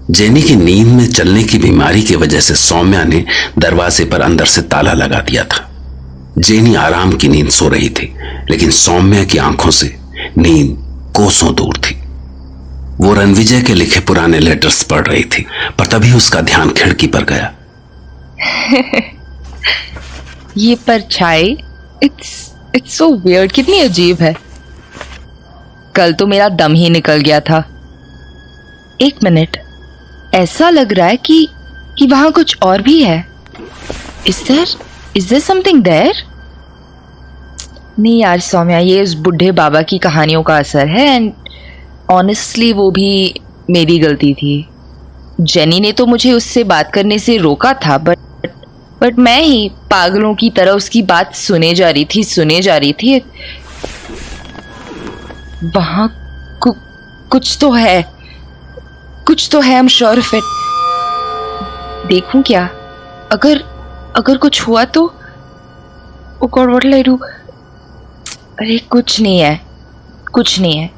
Jenny की नींद में चलने की बीमारी की वजह से सौम्या ने दरवाजे पर अंदर से ताला लगा दिया था। जेनी आराम की नींद सो रही थी, लेकिन सौम्या की आंखों से नींद कोसों दूर थी। वो रणविजय के लिखे पुराने लेटर्स पढ़ रही थी, पर तभी उसका ध्यान खिड़की पर गया। ये परछाई, इट्स सो वियर्ड, कितनी अजीब है। कल तो मेरा दम ही निकल गया था। एक मिनट, ऐसा लग रहा है कि वहां कुछ और भी है। Is there something there? नहीं यार सौम्या, ये उस बुढ़े बाबा की कहानियों का असर है, एंड ऑनेस्टली वो भी मेरी गलती थी। जेनी ने तो मुझे उससे बात करने से रोका था, बट मैं ही पागलों की तरह उसकी बात सुने जा रही थी। वहां कुछ तो है, I am sure of it. देखूं क्या? अगर कुछ हुआ तो oh God, what will I do? अरे कुछ नहीं है।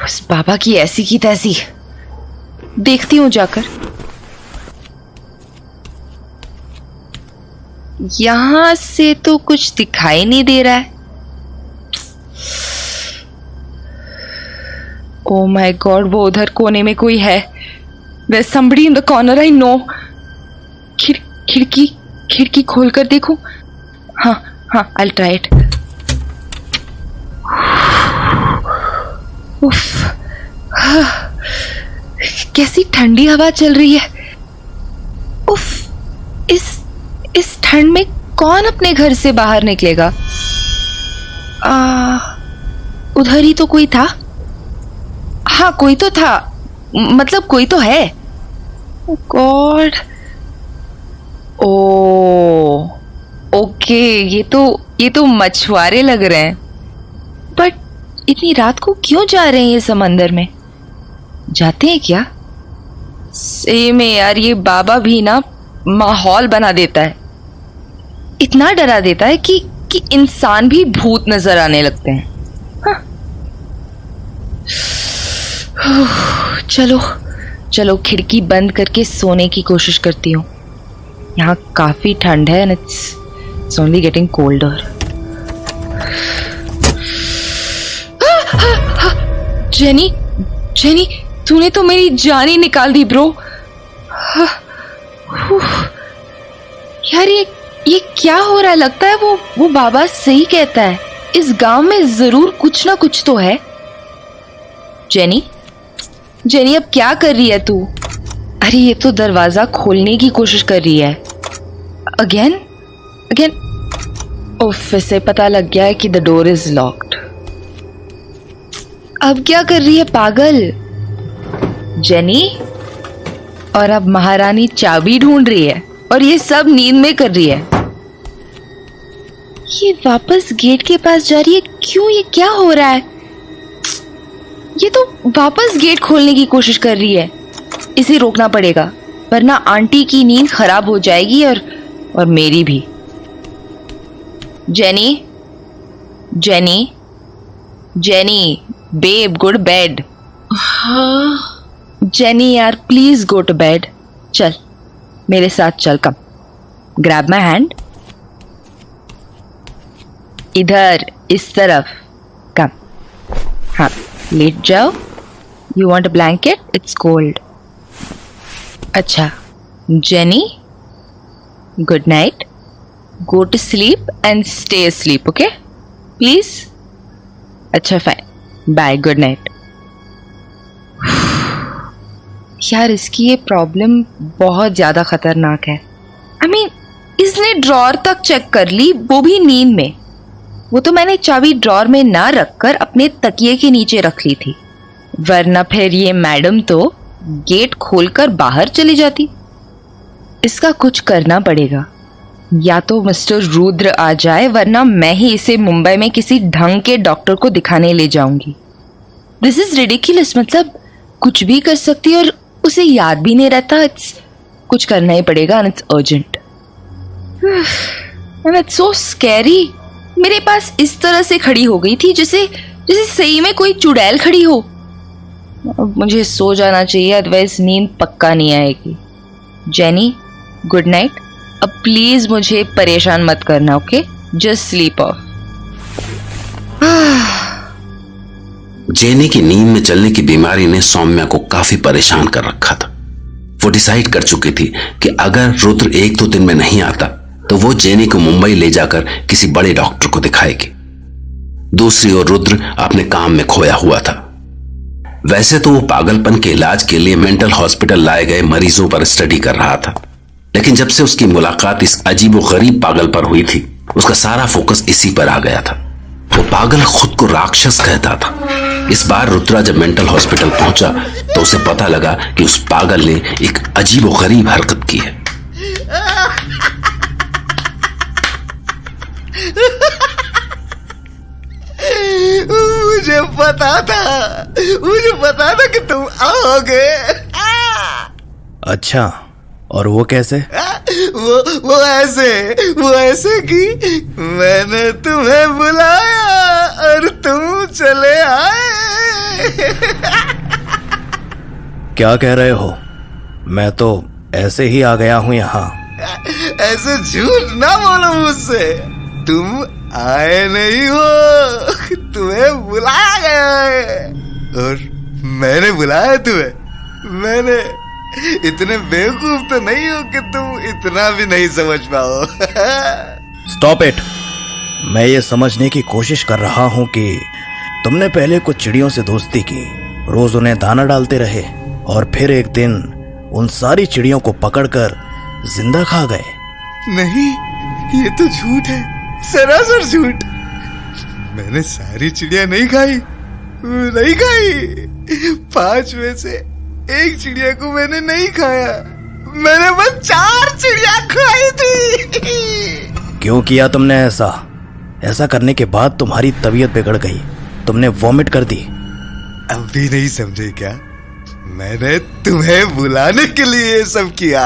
उस बाबा की ऐसी की तैसी। देखती हूं जाकर। यहां से तो कुछ दिखाई नहीं दे रहा है। ओ माय गॉड, वो उधर कोने में कोई है। There's somebody in the corner, I know. खिड़की खोलकर देखूं? हाँ, I'll try it. उफ, कैसी ठंडी हवा चल रही है। उफ, इस ठंड में कौन अपने घर से बाहर निकलेगा? उधर ही तो कोई था। हाँ, कोई तो था, मतलब कोई तो है। गॉड, ओके, ये तो मछुआरे लग रहे हैं। बट इतनी रात को क्यों जा रहे हैं ये समंदर में? जाते हैं क्या? सेम है यार, ये बाबा भी ना माहौल बना देता है। इतना डरा देता है कि इंसान भी भूत नजर आने लगते हैं। चलो खिड़की बंद करके सोने की कोशिश करती हूँ। यहाँ काफी ठंड है, it's only getting colder. Jenny, तूने तो मेरी जान ही निकाल दी ब्रो। यार ये क्या हो रहा है? लगता है वो बाबा सही कहता है। इस गांव में जरूर कुछ ना कुछ तो है। जेनी अब क्या कर रही है तू? अरे ये तो दरवाजा खोलने की कोशिश कर रही है। अगेन उफ, इसे पता लग गया है कि द डोर इज लॉक्ड। अब क्या कर रही है पागल जेनी? और अब महारानी चाबी ढूंढ रही है, और ये सब नींद में कर रही है। ये वापस गेट के पास जा रही है क्यों? ये क्या हो रहा है? ये तो वापस गेट खोलने की कोशिश कर रही है। इसे रोकना पड़ेगा, वरना आंटी की नींद खराब हो जाएगी और मेरी भी। Jenny, babe, good bed. हाँ जेनी यार, प्लीज गो टू बेड। चल मेरे साथ चल, कम, ग्रैब माई हैंड। इधर, इस तरफ, कम। हाँ, लेट जाओ। You want a blanket? It's cold. अच्छा Jenny, good night, go to sleep and stay sleep, okay please? अच्छा फाइन, बाय, गुड नाइट। यार इसकी ये प्रॉब्लम बहुत ज्यादा खतरनाक है। आई मीन, इसने ड्रॉर तक चेक कर ली, वो भी नींद में। वो तो मैंने चाबी ड्रॉर में ना रखकर अपने तकिए के नीचे रख ली थी, वरना फिर ये मैडम तो गेट खोलकर बाहर चली जाती। इसका कुछ करना पड़ेगा, या तो मिस्टर रुद्र आ जाए, वरना मैं ही इसे मुंबई में किसी ढंग के डॉक्टर को दिखाने ले जाऊंगी। दिस इज रिडिकुलस, मतलब कुछ भी कर सकती है और उसे याद भी नहीं रहता। कुछ करना ही पड़ेगा, and it's urgent. And it's so scary. मेरे पास इस तरह से खड़ी हो गई थी जैसे सही में कोई चुड़ैल खड़ी हो। अब मुझे सो जाना चाहिए, अदरवाइज नींद पक्का नहीं आएगी। Jenny, good night. अब प्लीज मुझे परेशान मत करना, okay? Just sleep of. Jenny की नींद में चलने की बीमारी ने सौम्या को काफी परेशान कर रखा था। वो डिसाइड कर चुकी थी कि अगर रुद्र 1-2 दिन में नहीं आता तो वो जेनी को मुंबई ले जाकर किसी बड़े डॉक्टर को दिखाएगी। दूसरी ओर रुद्र अपने काम में खोया हुआ था। वैसे तो वो पागलपन के इलाज के लिए मेंटल हॉस्पिटल लाए गए मरीजों पर स्टडी कर रहा था, लेकिन जब से उसकी मुलाकात इस अजीबोगरीब पागल पर हुई थी, उसका सारा फोकस इसी पर आ गया था। वो पागल खुद को राक्षस कहता था। इस बार रुद्रा जब मेंटल हॉस्पिटल पहुंचा तो उसे पता लगा कि उस पागल ने एक अजीबोगरीब हरकत की है। मुझे पता था कि तुम आओगे। अच्छा, और वो कैसे? वो ऐसे कि मैंने तुम्हें बुलाया और तुम चले आए। क्या कह रहे हो? मैं तो ऐसे ही आ गया हूं यहाँ। ऐसे झूठ ना बोलो मुझसे। तुम आए नहीं हो, तुम्हें बुलाया गया है। और मैंने बुलाया तुम्हें। मैंने इतने बेवकूफ तो नहीं हो कि तुम इतना भी नहीं समझ पाओ। Stop it. मैं ये समझने की कोशिश कर रहा हूँ कि तुमने पहले कुछ चिड़ियों से दोस्ती की, रोज उन्हें दाना डालते रहे और फिर एक दिन उन सारी चिड़ियों को पकड़कर जिंदा खा गए। नहीं, ये तो झूठ है, सरासर झूठ। मैंने सारी चिड़िया नहीं खाई। 5 में से 1 चिड़िया को मैंने नहीं खाया। मैंने बस 4 चिड़िया खाई थी। क्यों किया तुमने ऐसा? ऐसा करने के बाद तुम्हारी तबीयत बिगड़ गई, तुमने वॉमिट कर दी। अब भी नहीं समझे क्या? मैंने तुम्हें बुलाने के लिए ये सब किया।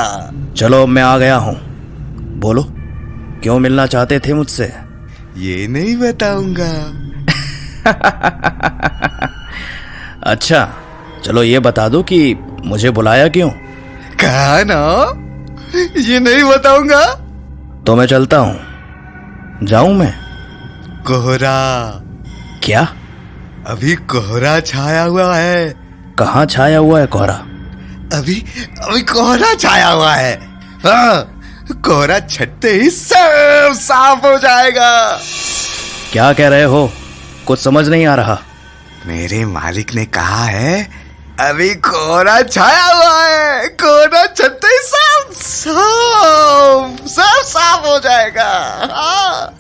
चलो, मैं आ गया हूँ। बोलो, क्यों मिलना चाहते थे मुझसे? ये नहीं बताऊंगा। अच्छा, चलो ये बता दो कि मुझे बुलाया क्यों? कहा ना, ये नहीं बताऊंगा। तो मैं चलता हूँ। जाऊं मैं? कोहरा। क्या? अभी कोहरा छाया हुआ है। कहाँ छाया हुआ है कोहरा? अभी कोहरा छाया हुआ है। हाँ, कोहरा छटते ही सब साफ हो जाएगा। क्या कह रहे हो? कुछ समझ नहीं आ रहा। मेरे मालिक ने कहा है अभी कोहरा छाया हुआ है, कोहरा छटते ही सब साफ हो जाएगा। हाँ।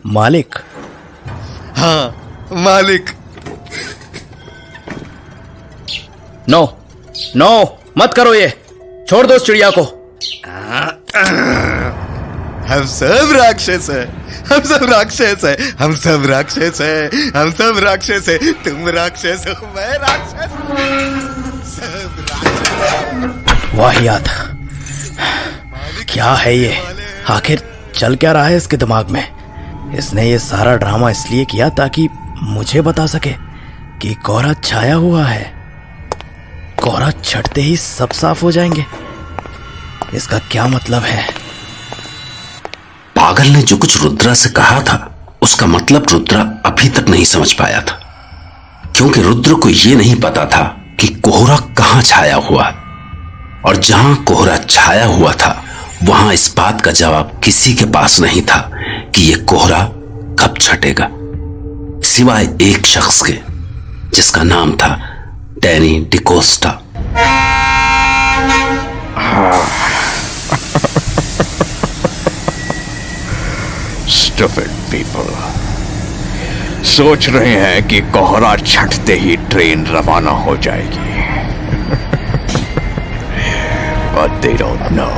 मालिक? हाँ, मालिक। नो, मत करो ये। छोड़ दो उस चिड़िया को। हम सब राक्षस है, हम सब राक्षस है, हम सब राक्षस है, हम सब राक्षस है। तुम राक्षस हो, मैं राक्षस, सब राक्षस। वाहियात। क्या है ये? आखिर चल क्या रहा है इसके दिमाग में? इसने ये सारा ड्रामा इसलिए किया ताकि मुझे बता सके कि कोहरा छाया हुआ है। कोहरा छटते ही सब साफ हो जाएंगे। इसका क्या मतलब है? पागल ने जो कुछ रुद्रा से कहा था उसका मतलब रुद्रा अभी तक नहीं समझ पाया था, क्योंकि रुद्र को यह नहीं पता था कि कोहरा कहां छाया हुआ है। और जहां कोहरा छाया हुआ था वहां इस बात का जवाब किसी के पास नहीं था कि यह कोहरा कब छटेगा, सिवाय एक शख्स के जिसका नाम था डैनी डिकोस्टा। Stupid people. सोच रहे हैं कि कोहरा छटते ही ट्रेन रवाना हो जाएगी। But they don't know.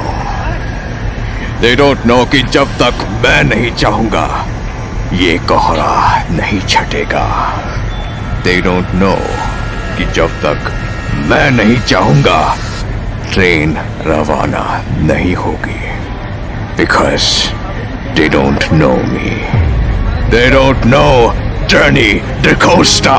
They don't know कि जब तक मैं नहीं चाहूंगा ये कोहरा नहीं छटेगा। They don't know कि जब तक मैं नहीं चाहूंगा ट्रेन रवाना नहीं होगी। Because they don't know me. They don't know Danny DaCosta.